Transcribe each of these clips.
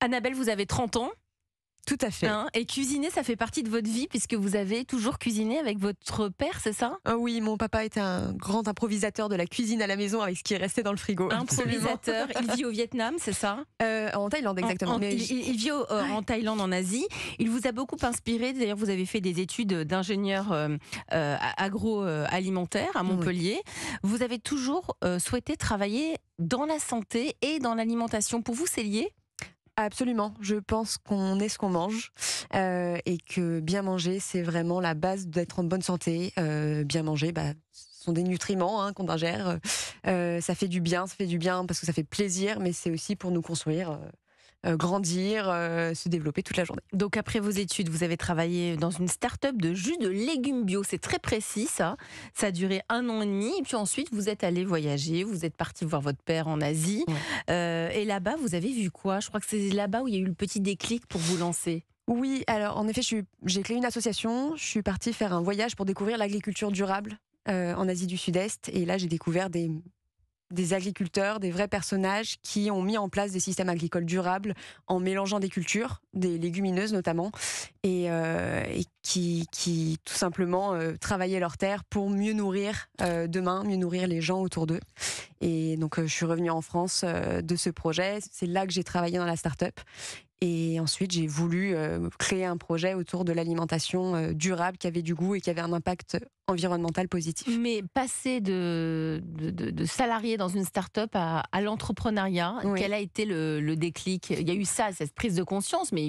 Annabelle, vous avez 30 ans. Tout à fait. Et cuisiner, ça fait partie de votre vie puisque vous avez toujours cuisiné avec votre père, c'est ça? Oui, mon papa était un grand improvisateur de la cuisine à la maison avec ce qui restait dans le frigo. Improvisateur. Il vit au Vietnam, c'est ça? En Thaïlande, exactement. Il vit en Thaïlande, en Asie. Il vous a beaucoup inspiré. D'ailleurs, vous avez fait des études d'ingénieur agroalimentaire à Montpellier. Oui. Vous avez toujours souhaité travailler dans la santé et dans l'alimentation. Pour vous, c'est lié? Absolument, je pense qu'on est ce qu'on mange et que bien manger, c'est vraiment la base d'être en bonne santé. Bien manger, ce sont des nutriments qu'on ingère. Ça fait du bien parce que ça fait plaisir, mais c'est aussi pour nous construire, grandir, se développer toute la journée. Donc après vos études, vous avez travaillé dans une start-up de jus de légumes bio. C'est très précis ça. Ça a duré 1 an et demi. Et puis ensuite, vous êtes allé voyager. Vous êtes parti voir votre père en Asie. Ouais. Et là-bas, vous avez vu quoi? Je crois que c'est là-bas où il y a eu le petit déclic pour vous lancer. Oui, alors en effet, j'ai créé une association. Je suis partie faire un voyage pour découvrir l'agriculture durable en Asie du Sud-Est. Et là, j'ai découvert des agriculteurs, des vrais personnages qui ont mis en place des systèmes agricoles durables en mélangeant des cultures, des légumineuses notamment, et qui tout simplement travaillaient leur terre pour mieux nourrir demain, mieux nourrir les gens autour d'eux. Et donc je suis revenue en France de ce projet. C'est là que j'ai travaillé dans la start-up. Et ensuite, j'ai voulu créer un projet autour de l'alimentation durable qui avait du goût et qui avait un impact environnemental positif. Mais passer de salarié dans une start-up à l'entrepreneuriat, oui. Quel a été le déclic? Il y a eu ça, cette prise de conscience, mais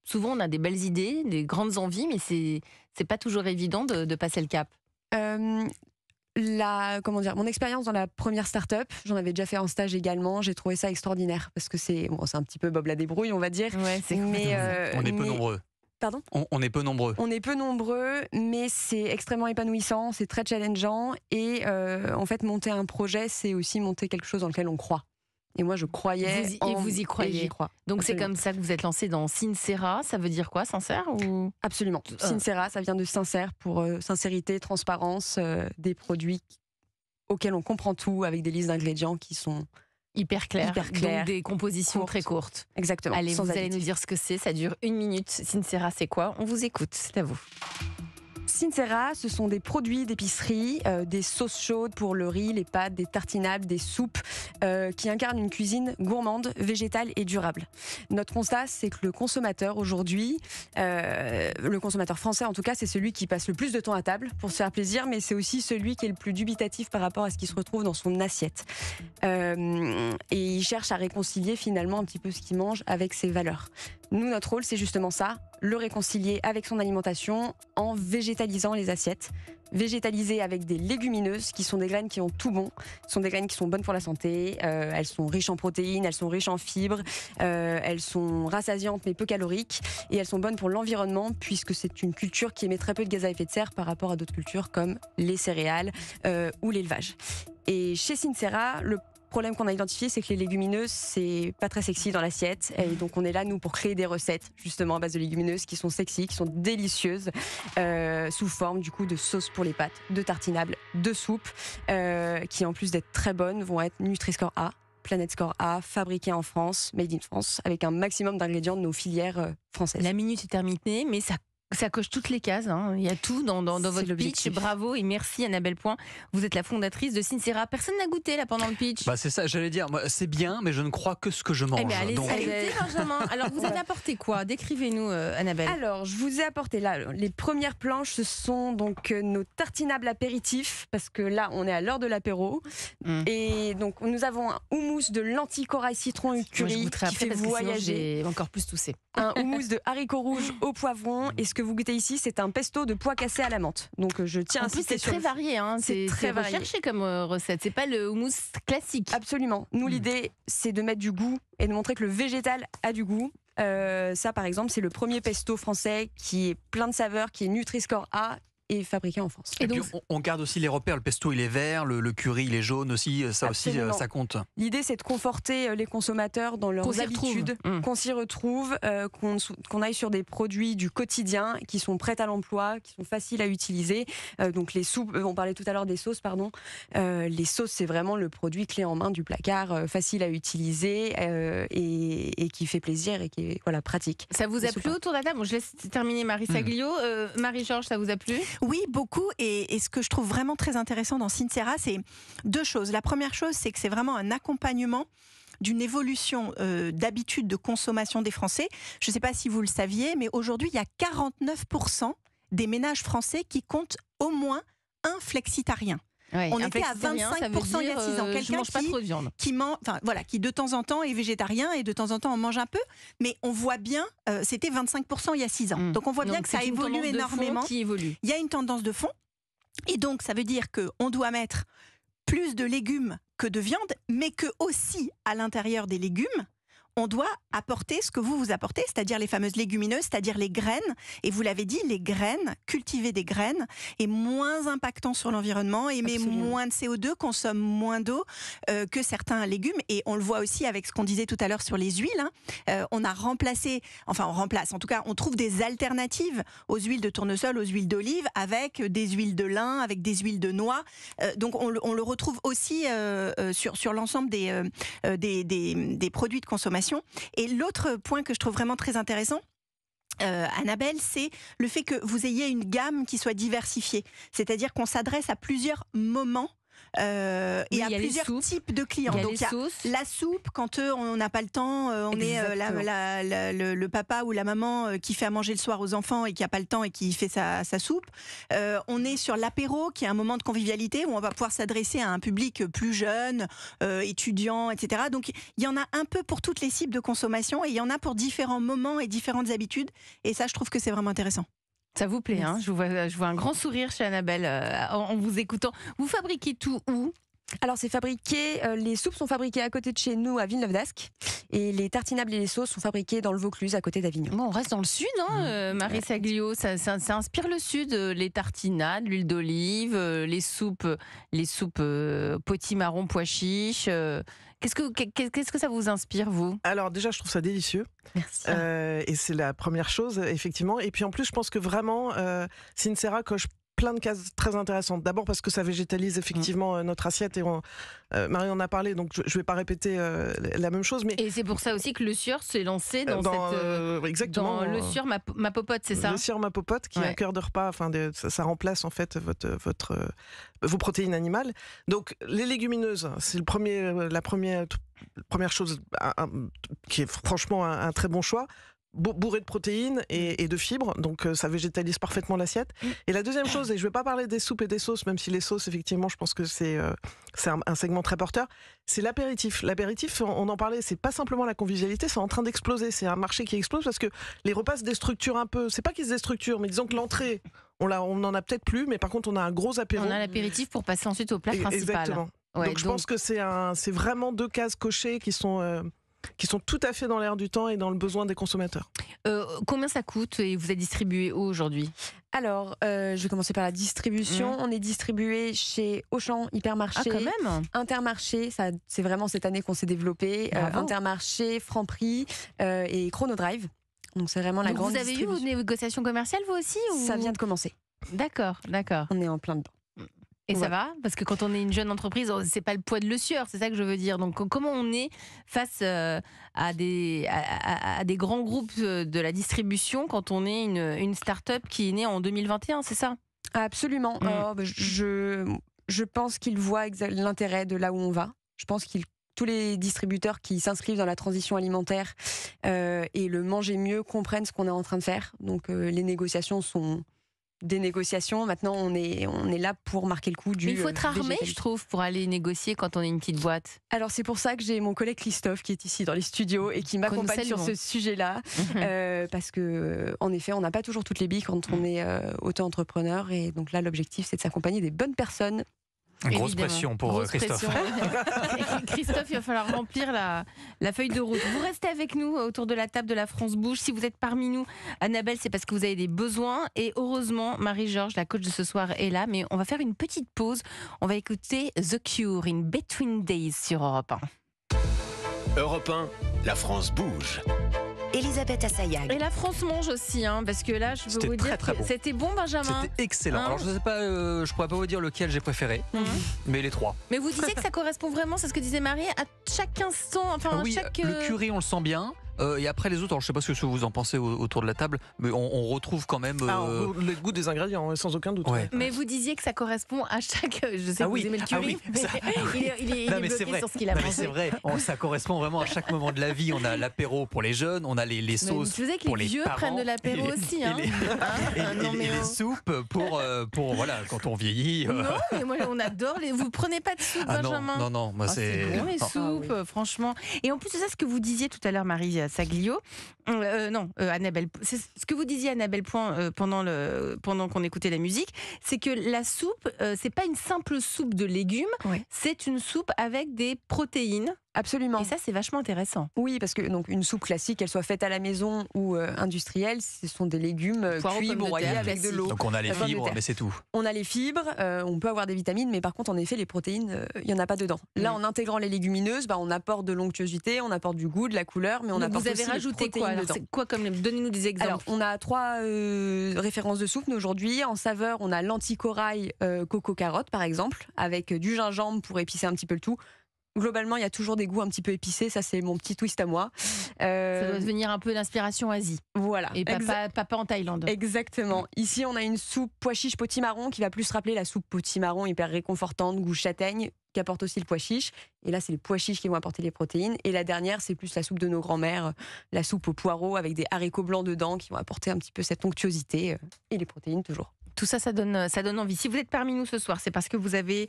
souvent on a des belles idées, des grandes envies, mais c'est pas toujours évident de passer le cap. Mon expérience dans la première start-up, j'en avais déjà fait un stage également, j'ai trouvé ça extraordinaire parce que c'est un petit peu Bob la débrouille, on va dire. Ouais, on est peu nombreux. Pardon ? On est peu nombreux. On est peu nombreux, mais c'est extrêmement épanouissant, c'est très challengeant et en fait monter un projet, c'est aussi monter quelque chose dans lequel on croit. Et moi, je croyais. Vous y croyez. Et j'y crois. Donc, c'est comme ça que vous êtes lancé dans Sincera. Ça veut dire quoi, sincère ou... Absolument. Sincera, ça vient de sincère pour sincérité, transparence, des produits auxquels on comprend tout avec des listes d'ingrédients qui sont hyper claires. Donc, des compositions courtes. Très courtes. Exactement. Allez, vous allez nous dire ce que c'est. Ça dure 1 minute. Sincera, c'est quoi? On vous écoute. C'est à vous. Sincera, ce sont des produits d'épicerie, des sauces chaudes pour le riz, les pâtes, des tartinables, des soupes, qui incarnent une cuisine gourmande, végétale et durable. Notre constat, c'est que le consommateur aujourd'hui, le consommateur français en tout cas, c'est celui qui passe le plus de temps à table pour se faire plaisir, mais c'est aussi celui qui est le plus dubitatif par rapport à ce qui se retrouve dans son assiette. Et il cherche à réconcilier finalement un petit peu ce qu'il mange avec ses valeurs. Nous, notre rôle, c'est justement ça, le réconcilier avec son alimentation en végétalisant les assiettes. Végétaliser avec des légumineuses qui sont des graines qui ont tout bon. Ce sont des graines qui sont bonnes pour la santé. Elles sont riches en protéines, elles sont riches en fibres. Elles sont rassasiantes mais peu caloriques. Et elles sont bonnes pour l'environnement puisque c'est une culture qui émet très peu de gaz à effet de serre par rapport à d'autres cultures comme les céréales ou l'élevage. Et chez Sincera, le problème qu'on a identifié, c'est que les légumineuses, c'est pas très sexy dans l'assiette. Et donc, on est là, nous, pour créer des recettes, justement, à base de légumineuses qui sont sexy, qui sont délicieuses, sous forme, du coup, de sauce pour les pâtes, de tartinables, de soupes, qui, en plus d'être très bonnes, vont être Nutri-Score A, Planète Score A, fabriquées en France, made in France, avec un maximum d'ingrédients de nos filières françaises. La minute est terminée, mais ça coche toutes les cases. Il y a tout dans votre pitch. Bravo et merci Annabelle Point. Vous êtes la fondatrice de Sincera. Personne n'a goûté là pendant le pitch. C'est ça, j'allais dire. Moi, c'est bien, mais je ne crois que ce que je mange. Allez, Benjamin. Alors, vous avez apporté quoi? Décrivez-nous, Annabelle. Alors, je vous ai apporté là les premières planches. Ce sont donc nos tartinables apéritifs, parce que là, on est à l'heure de l'apéro. Et donc, nous avons un houmous de lentilles, corail, citron et curry qui fait voyager. J'ai encore plus toussé. Un houmous de haricots rouges au poivron. Et ce que vous goûtez ici, c'est un pesto de pois cassé à la menthe. Donc je tiens à insister sur. C'est très varié, c'est très recherché comme recette. C'est pas le houmous classique. Absolument. Nous, l'idée, c'est de mettre du goût et de montrer que le végétal a du goût. Ça, par exemple, c'est le premier pesto français qui est plein de saveurs, qui est Nutri-Score A, et fabriqués en France. Et puis on garde aussi les repères. Le pesto, il est vert, le curry, il est jaune aussi. Ça Absolument. aussi, ça compte. L'idée, c'est de conforter les consommateurs dans leurs habitudes, qu'on s'y retrouve, qu'on aille sur des produits du quotidien qui sont prêts à l'emploi, qui sont faciles à utiliser. Donc les soupes, on parlait tout à l'heure des sauces, pardon. Les sauces, c'est vraiment le produit clé en main du placard, facile à utiliser et qui fait plaisir et qui est pratique. Ça vous a plu autour de la table? Bon, je laisse terminer Marie Saglio. Marie-Georges, ça vous a plu? Oui, beaucoup. Et ce que je trouve vraiment très intéressant dans Sincera, c'est deux choses. La première chose, c'est que c'est vraiment un accompagnement d'une évolution d'habitude de consommation des Français. Je ne sais pas si vous le saviez, mais aujourd'hui, il y a 49% des ménages français qui comptent au moins un flexitarien. Ouais, on était à 25% il y a 6 ans. Quelqu'un mange pas trop de viande. Qui de temps en temps est végétarien et de temps en temps en mange un peu. Mais on voit bien, c'était 25% il y a 6 ans. Donc on voit bien que ça évolue énormément. Il y a une tendance de fond. Et donc ça veut dire qu'on doit mettre plus de légumes que de viande, mais que aussi à l'intérieur des légumes, on doit apporter ce que vous apportez, c'est-à-dire les fameuses légumineuses, c'est-à-dire les graines. Et vous l'avez dit, les graines, cultiver des graines est moins impactant sur l'environnement, émet moins de CO2, consomme moins d'eau que certains légumes. Et on le voit aussi avec ce qu'on disait tout à l'heure sur les huiles. On trouve des alternatives aux huiles de tournesol, aux huiles d'olive, avec des huiles de lin, avec des huiles de noix. Donc on le retrouve aussi sur l'ensemble des produits de consommation. Et l'autre point que je trouve vraiment très intéressant, Annabelle, c'est le fait que vous ayez une gamme qui soit diversifiée. C'est-à-dire qu'on s'adresse à plusieurs moments et à plusieurs types de clients. Donc il y a la soupe quand on n'a pas le temps, on est le papa ou la maman qui fait à manger le soir aux enfants et qui n'a pas le temps et qui fait sa soupe. On est sur l'apéro qui est un moment de convivialité où on va pouvoir s'adresser à un public plus jeune, étudiant, etc. Donc il y en a un peu pour toutes les cibles de consommation et il y en a pour différents moments et différentes habitudes. Et ça, je trouve que c'est vraiment intéressant. Ça vous plaît, hein? Je vois un grand sourire chez Annabelle en vous écoutant. Vous fabriquez tout où? Alors c'est fabriqué, les soupes sont fabriquées à côté de chez nous à Villeneuve d'Ascq et les tartinables et les sauces sont fabriquées dans le Vaucluse à côté d'Avignon. Bon, on reste dans le sud, Marie Saglio, ça inspire le sud, les tartinades, l'huile d'olive, les soupes potimarron, pois chiches. Qu'est-ce que ça vous inspire, vous? Alors déjà, je trouve ça délicieux. Merci. Et c'est la première chose, effectivement. Et puis en plus, je pense que vraiment, Sincera coche plein de cases très intéressantes. D'abord parce que ça végétalise effectivement notre assiette et Marie en a parlé, donc je ne vais pas répéter la même chose. Mais et c'est pour ça aussi que Le Sieur s'est lancé exactement, dans Le Sieur ma popote, c'est ça? Le Sieur ma popote, qui est un cœur de repas. Ça remplace en fait vos protéines animales. Donc les légumineuses, c'est la première chose qui est franchement un très bon choix. Bourré de protéines et de fibres, donc ça végétalise parfaitement l'assiette. Et la deuxième chose, et je ne vais pas parler des soupes et des sauces, même si les sauces, effectivement, je pense que c'est un segment très porteur, c'est l'apéritif. L'apéritif, on en parlait, c'est pas simplement la convivialité, c'est en train d'exploser. C'est un marché qui explose parce que les repas se déstructurent un peu. C'est pas qu'ils se déstructurent, mais disons que l'entrée, on n'en a peut-être plus, mais par contre, on a un gros apéro. On a l'apéritif pour passer ensuite au plat principal. Exactement. Donc je pense que c'est vraiment deux cases cochées qui sont tout à fait dans l'air du temps et dans le besoin des consommateurs. Combien ça coûte et vous êtes distribué où aujourd'hui? Alors, je vais commencer par la distribution. On est distribué chez Auchan, Hypermarché, quand même. Intermarché. C'est vraiment cette année qu'on s'est développé. Intermarché, Franprix et Chronodrive. Donc c'est vraiment la grande distribution. Vous avez eu vos négociations commerciales vous aussi ou... Ça vient de commencer. D'accord. On est en plein dedans. Et ça va? Parce que quand on est une jeune entreprise, c'est pas le poids de Le Sieur, c'est ça que je veux dire. Donc comment on est face à des grands groupes de la distribution quand on est une start-up qui est née en 2021, c'est ça? Absolument. Je pense qu'ils voient l'intérêt de là où on va. Je pense tous les distributeurs qui s'inscrivent dans la transition alimentaire et le manger mieux comprennent ce qu'on est en train de faire. Donc les négociations sont des négociations. Maintenant, on est là pour marquer le coup du. Mais il faut être armé, je trouve, pour aller négocier quand on est une petite boîte. Alors, c'est pour ça que j'ai mon collègue Christophe qui est ici dans les studios et qui m'accompagne sur ce sujet-là. Parce que, en effet, on n'a pas toujours toutes les billes quand on est auto-entrepreneur. Et donc là, l'objectif, c'est de s'accompagner des bonnes personnes Grosse Évidemment. pression pour Grosse Christophe. pression. Christophe, il va falloir remplir la feuille de route. Vous restez avec nous autour de la table de la France Bouge. Si vous êtes parmi nous, Annabelle, c'est parce que vous avez des besoins. Et heureusement, Marie-Georges, la coach de ce soir, est là. Mais on va faire une petite pause. On va écouter The Cure in Between Days sur Europe 1. Europe 1, la France bouge. Elisabeth Assayag. Et la France mange aussi, hein, parce que là, je veux C'était vous dire très que bon. c'était bon, Benjamin. C'était excellent. Hein. Alors je sais pas, je pourrais pas vous dire lequel j'ai préféré, mais les trois. Mais vous disiez que ça correspond vraiment, c'est ce que disait Marie, à chaque instant, enfin Ah oui, chaque. le curry on le sent bien. Et après les autres, alors je sais pas ce que vous en pensez autour de la table, mais on retrouve quand même. Le goût des ingrédients, sans aucun doute. Ouais. Mais vous disiez que ça correspond à chaque. Je sais que oui, vous aimez le curry, ah oui, ça- mais il est Non, mais c'est bloqué vrai. sur ce qu'il a Non, mais mangé. c'est vrai, ça correspond vraiment à chaque moment de la vie. On a l'apéro pour les jeunes, on a les Mais sauces tu sais que pour les les vieux parents, prennent de l'apéro et- aussi, et hein. les- Hein, non, mais les soupes pour voilà quand on vieillit. Non, mais moi on adore les. Vous prenez pas de soupe, Ah non, Benjamin? non, moi Ah, c'est bon les non. soupes, franchement. Et en plus de ça, ce que vous disiez tout à l'heure, Marie Saglio, Annabelle, c'est ce que vous disiez, Annabelle Point, pendant qu'on écoutait la musique, c'est que la soupe, c'est pas une simple soupe de légumes, Oui. c'est une soupe avec des protéines. Absolument. Et ça, c'est vachement intéressant. Oui, parce que donc une soupe classique, qu'elle soit faite à la maison ou industrielle, ce sont des légumes Poireaux, cuits, pommes de broyés terre, avec de classique. l'eau. Donc on a les La pomme de fibres, terre. mais c'est tout. On a les fibres, on peut avoir des vitamines, mais par contre, en effet, les protéines, il n'y en a pas dedans. Là, en intégrant les légumineuses, on apporte de l'onctuosité, on apporte du goût, de la couleur, mais on Donc apporte vous avez aussi les rajouté quoi? protéines Alors, dedans. c'est quoi comme donnez-nous des exemples. Alors, on a 3 références de soupe nous, aujourd'hui. En saveur, on a l'anticorail coco-carotte, par exemple, avec du gingembre pour épicer un petit peu le tout. Globalement, il y a toujours des goûts un petit peu épicés. Ça, c'est mon petit twist à moi. Ça doit devenir un peu d'inspiration Asie. Voilà. Et papa en Thaïlande. Exactement. Ici, on a une soupe pois chiche potimarron qui va plus rappeler la soupe potimarron hyper réconfortante, goût châtaigne, qui apporte aussi le pois chiche. Et là, c'est les pois chiches qui vont apporter les protéines. Et la dernière, c'est plus la soupe de nos grands-mères, la soupe aux poireaux avec des haricots blancs dedans qui vont apporter un petit peu cette onctuosité et les protéines toujours. Tout ça, ça donne envie. Si vous êtes parmi nous ce soir, c'est parce que vous avez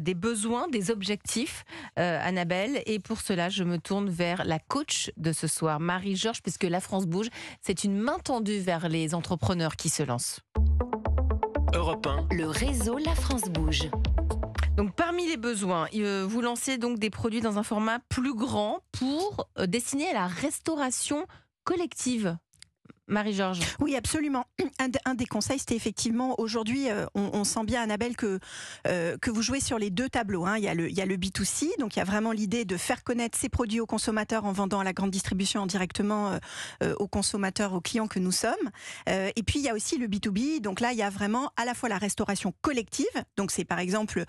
des besoins, des objectifs, Annabelle. Et pour cela, je me tourne vers la coach de ce soir, Marie-Georges, puisque la France bouge. C'est une main tendue vers les entrepreneurs qui se lancent. Europe 1, Le réseau La France bouge. Donc, parmi les besoins, vous lancez donc des produits dans un format plus grand pour destiné à la restauration collective. Marie-Georges. Oui, absolument. Un des conseils, c'était effectivement, aujourd'hui, on sent bien, Annabelle, que vous jouez sur les deux tableaux. Hein. Il y a le B2C, donc il y a vraiment l'idée de faire connaître ces produits aux consommateurs en vendant à la grande distribution directement aux consommateurs, aux clients que nous sommes. Et puis, il y a aussi le B2B, donc là, il y a vraiment à la fois la restauration collective, donc c'est par exemple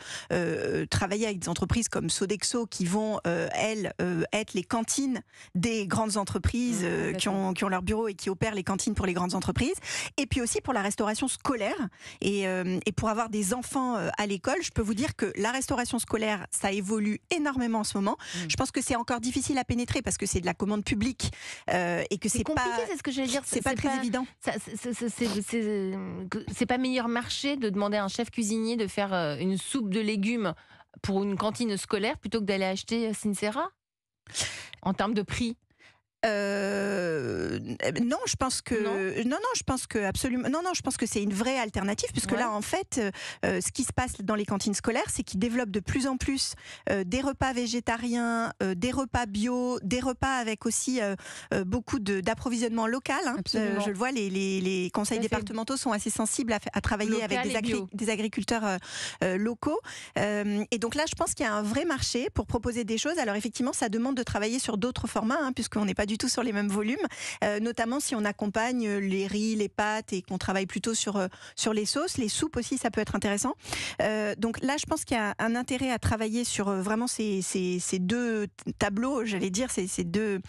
travailler avec des entreprises comme Sodexo qui vont, elles, être les cantines des grandes entreprises qui ont leur bureau et qui opèrent les cantines pour les grandes entreprises, et puis aussi pour la restauration scolaire et pour avoir des enfants à l'école. Je peux vous dire que la restauration scolaire, ça évolue énormément en ce moment. Je pense que c'est encore difficile à pénétrer parce que c'est de la commande publique et que c'est compliqué, pas, c'est ce que j'allais dire. c'est pas très évident. C'est pas meilleur marché de demander à un chef cuisinier de faire une soupe de légumes pour une cantine scolaire plutôt que d'aller acheter Sincera en termes de prix. Non, je pense que non, je pense que absolument non, je pense que c'est une vraie alternative puisque là en fait ce qui se passe dans les cantines scolaires, c'est qu'ils développent de plus en plus des repas végétariens, des repas bio, des repas avec aussi beaucoup d'approvisionnement local. Hein. Je le vois, les conseils départementaux sont assez sensibles à travailler Local avec des agriculteurs locaux. Et donc là, je pense qu'il y a un vrai marché pour proposer des choses. Alors effectivement, ça demande de travailler sur d'autres formats, hein, puisqu'on n'est pas du tout sur les mêmes volumes, notamment si on accompagne les riz, les pâtes et qu'on travaille plutôt sur les sauces, les soupes aussi, ça peut être intéressant. Donc là, je pense qu'il y a un intérêt à travailler sur vraiment ces deux tableaux, j'allais dire, ces deux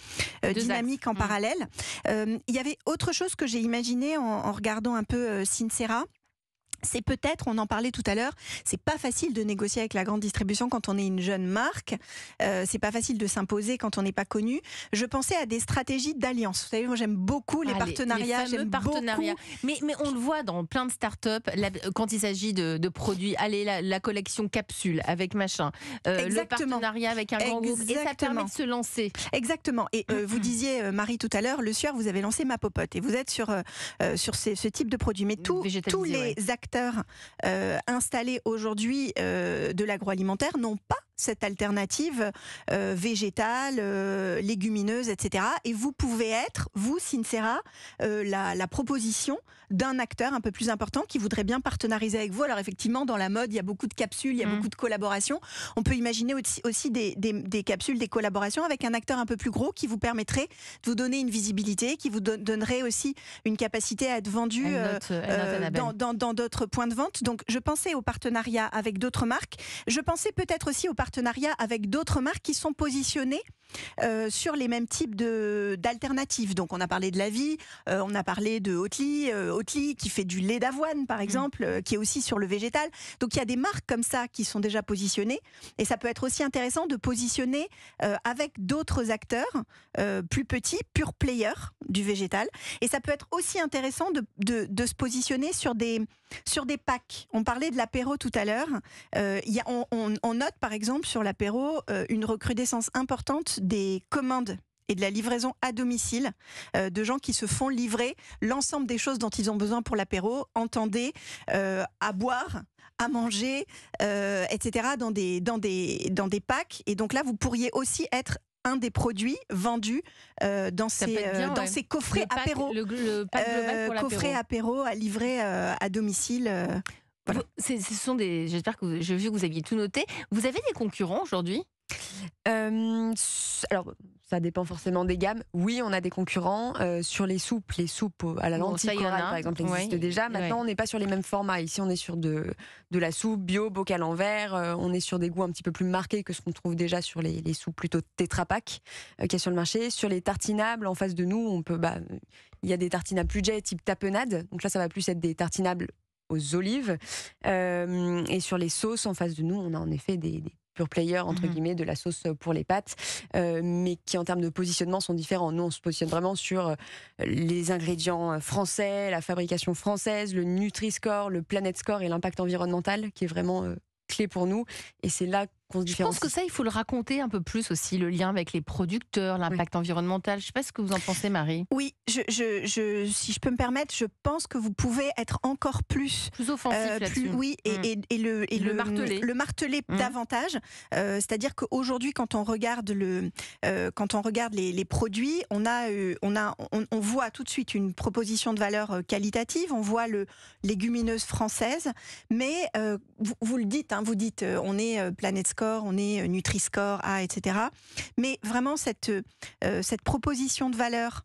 dynamiques en parallèle. Il y avait autre chose que j'ai imaginé en regardant un peu Sincera. C'est peut-être, on en parlait tout à l'heure, c'est pas facile de négocier avec la grande distribution quand on est une jeune marque. C'est pas facile de s'imposer quand on n'est pas connu. Je pensais à des stratégies d'alliance. Vous savez, moi j'aime beaucoup les partenariats. Les fameux partenariats. Mais on le voit dans plein de startups quand il s'agit de produits. Allez, la collection capsule avec machin. Le partenariat avec un grand groupe. Et ça permet de se lancer. Exactement. Et vous disiez, Marie, tout à l'heure, le soir, vous avez lancé Ma Popote. Et vous êtes sur ce type de produit. Mais tous les acteurs acteurs installés aujourd'hui de l'agroalimentaire n'ont pas cette alternative végétale, légumineuse, etc. Et vous pouvez être, vous, Sincera, la proposition d'un acteur un peu plus important qui voudrait bien partenariser avec vous. Alors effectivement, dans la mode, il y a beaucoup de capsules, il y a beaucoup de collaborations. On peut imaginer aussi des capsules, des collaborations avec un acteur un peu plus gros qui vous permettrait de vous donner une visibilité, qui vous donnerait aussi une capacité à être vendu dans d'autres points de vente. Donc je pensais au partenariat avec d'autres marques. Je pensais peut-être aussi au partenariat avec d'autres marques qui sont positionnées sur les mêmes types d'alternatives. Donc on a parlé de La Vie, on a parlé de Oatly qui fait du lait d'avoine par exemple, qui est aussi sur le végétal. Donc il y a des marques comme ça qui sont déjà positionnées et ça peut être aussi intéressant de positionner avec d'autres acteurs plus petits, pure players du végétal. Et ça peut être aussi intéressant de se positionner sur des packs. On parlait de l'apéro tout à l'heure. On note par exemple sur l'apéro une recrudescence importante des commandes et de la livraison à domicile de gens qui se font livrer l'ensemble des choses dont ils ont besoin pour l'apéro, entendez, à boire, à manger, etc. dans des packs. Et donc là, vous pourriez aussi être un des produits vendus dans ces coffrets apéro. Le pack global pour l'apéro. Coffret apéro à livrer à domicile. Voilà. Ce sont j'espère que j'ai vu que vous aviez tout noté. Vous avez des concurrents aujourd'hui ? Alors, ça dépend forcément des gammes. Oui, on a des concurrents sur les soupes à la lentille corail, par exemple, existent déjà. Maintenant, on n'est pas sur les mêmes formats. Ici, on est sur de la soupe bio, bocal en verre. On est sur des goûts un petit peu plus marqués que ce qu'on trouve déjà sur les soupes plutôt Tetra Pak qu'il y a sur le marché. Sur les tartinables, en face de nous, il y a des tartinables plus jet type tapenade. Donc là, ça va plus être des tartinables aux olives. Et sur les sauces, en face de nous, on a en effet des pure player entre guillemets de la sauce pour les pâtes, mais qui en termes de positionnement sont différents. Nous on se positionne vraiment sur les ingrédients français, la fabrication française, le Nutri-Score, le Planet Score et l'impact environnemental qui est vraiment clé pour nous, et c'est là qu'on se différencie. Je pense que ça, il faut le raconter un peu plus aussi, le lien avec les producteurs, l'impact environnemental. Je ne sais pas ce que vous en pensez, Marie. Oui, si je peux me permettre, je pense que vous pouvez être encore plus offensif là-dessus. Oui, et le marteler davantage. C'est-à-dire qu'aujourd'hui, quand on regarde les produits, on voit tout de suite une proposition de valeur qualitative. On voit le légumineuse française, mais vous le dites, vous dites, on est Planet Score, on est Nutri-Score, etc. Mais vraiment cette proposition de valeur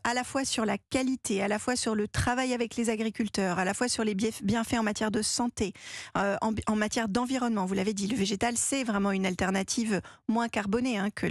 à la fois sur la qualité, à la fois sur le travail avec les agriculteurs, à la fois sur les bienfaits en matière de santé, en matière d'environnement. Vous l'avez dit, le végétal, c'est vraiment une alternative moins carbonée que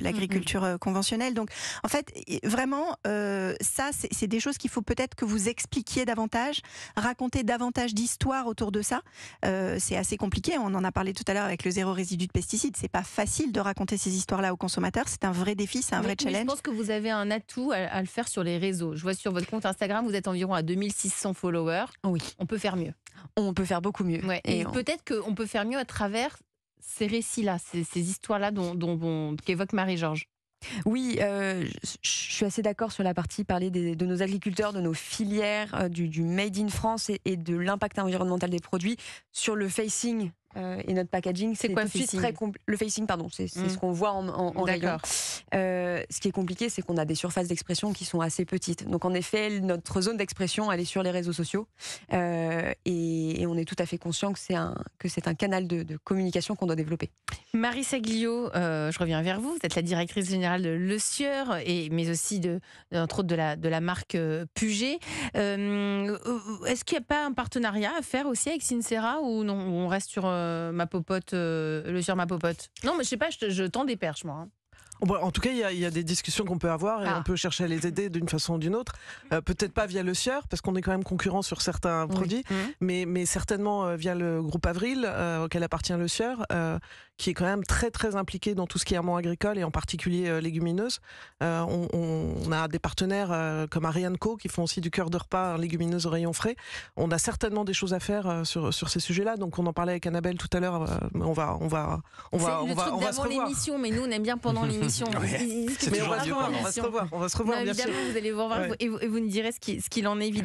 l'agriculture conventionnelle. Donc, en fait, vraiment, ça, c'est des choses qu'il faut peut-être que vous expliquiez davantage, raconter davantage d'histoires autour de ça. C'est assez compliqué. On en a parlé tout à l'heure avec le zéro résidu de pesticides. C'est pas facile de raconter ces histoires-là aux consommateurs. C'est un vrai défi, c'est un vrai challenge. Mais je pense que vous avez un atout à le faire sur les réseaux. Je vois sur votre compte Instagram, vous êtes environ à 2600 followers. Oui. On peut faire mieux. On peut faire beaucoup mieux. Ouais. Et peut-être qu'on peut faire mieux à travers ces récits-là, ces histoires-là qu'évoque Marie-Georges. Oui, je suis assez d'accord sur la partie parler de nos agriculteurs, de nos filières, du Made in France et de l'impact environnemental des produits sur le facing. Et notre packaging, c'est quoi tout de suite très le facing, pardon, c'est ce qu'on voit en rayon. Ce qui est compliqué, c'est qu'on a des surfaces d'expression qui sont assez petites. Donc en effet, notre zone d'expression, elle est sur les réseaux sociaux, et on est tout à fait conscient que c'est un canal de communication qu'on doit développer. Marie Saglio, je reviens vers vous. Vous êtes la directrice générale de Le Sieur, mais aussi entre autres de la marque Puget. Est-ce qu'il n'y a pas un partenariat à faire aussi avec Sincera, ou non, on reste sur ma popote, Le Sieur ma popote? Non, mais je sais pas, je tends des perches, moi. Bon, en tout cas, il y a des discussions qu'on peut avoir et on peut chercher à les aider d'une façon ou d'une autre. Peut-être pas via Le Sieur, parce qu'on est quand même concurrent sur certains produits, mais certainement via le groupe Avril, auquel appartient Le Sieur, qui est quand même très très impliqué dans tout ce qui est amont agricole et en particulier légumineuses. On a des partenaires comme Ariane Co qui font aussi du cœur de repas légumineuses au rayon frais. On a certainement des choses à faire sur ces sujets-là. Donc on en parlait avec Annabelle tout à l'heure. On va se revoir. L'émission, mais nous on aime bien pendant l'émission. Mais on va se revoir, bien sûr. Évidemment, vous allez vous revoir et vous nous direz ce qu'il en est, évidemment.